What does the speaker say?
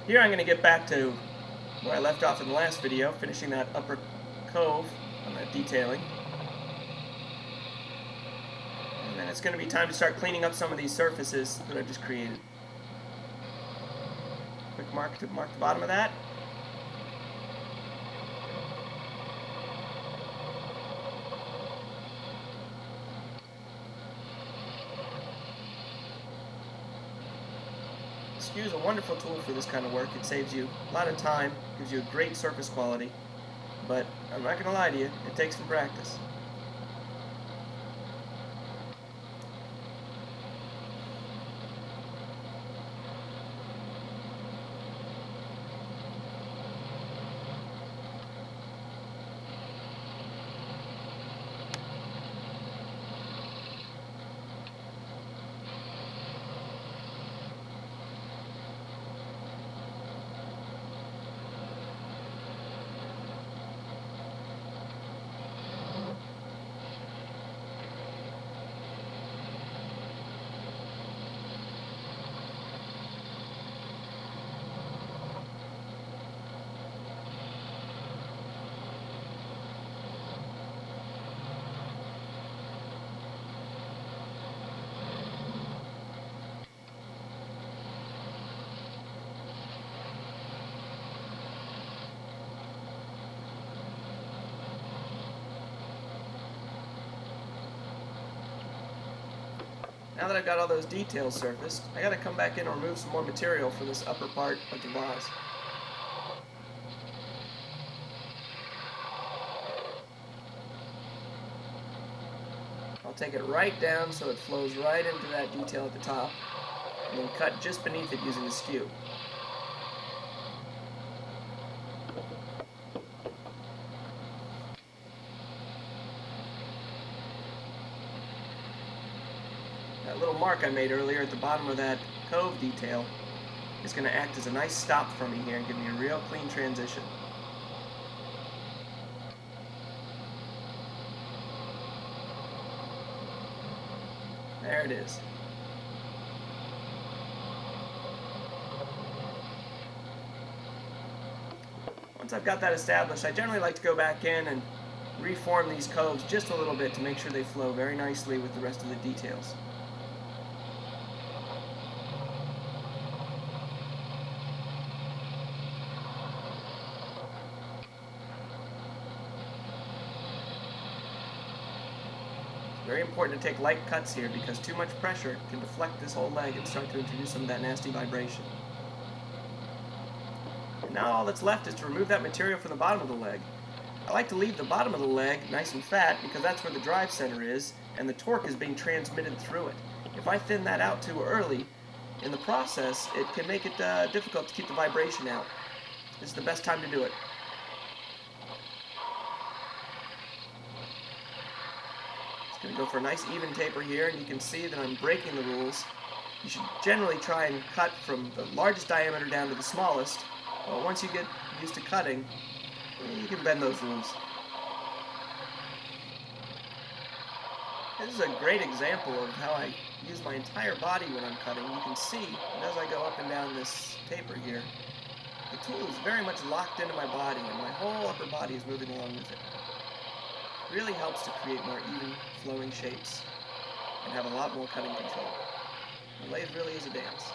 Here I'm going to get back to where I left off in the last video, finishing that upper cove on that detailing. And then it's going to be time to start cleaning up some of these surfaces that I've just created. Quick mark to mark the bottom of that. Skew is a wonderful tool for this kind of work. It saves you a lot of time, gives you a great surface quality, but I'm not going to lie to you, it takes some practice. Now that I've got all those details surfaced, I got to come back in and remove some more material for this upper part of the vase. I'll take it right down so it flows right into that detail at the top, and then cut just beneath it using the skew. That little mark I made earlier at the bottom of that cove detail is going to act as a nice stop for me here and give me a real clean transition. There it is. Once I've got that established, I generally like to go back in and reform these coves just a little bit to make sure they flow very nicely with the rest of the details. Very important to take light cuts here because too much pressure can deflect this whole leg and start to introduce some of that nasty vibration. And now all that's left is to remove that material from the bottom of the leg. I like to leave the bottom of the leg nice and fat because that's where the drive center is and the torque is being transmitted through it. If I thin that out too early in the process, it can make it difficult to keep the vibration out. This is the best time to do it. Going to go for a nice even taper here, and you can see that I'm breaking the rules. You should generally try and cut from the largest diameter down to the smallest, but once you get used to cutting, you can bend those rules. This is a great example of how I use my entire body when I'm cutting. You can see that as I go up and down this taper here, the tool is very much locked into my body, and my whole upper body is moving along with it. Really helps to create more even flowing shapes and have a lot more cutting control. The lathe really is a dance.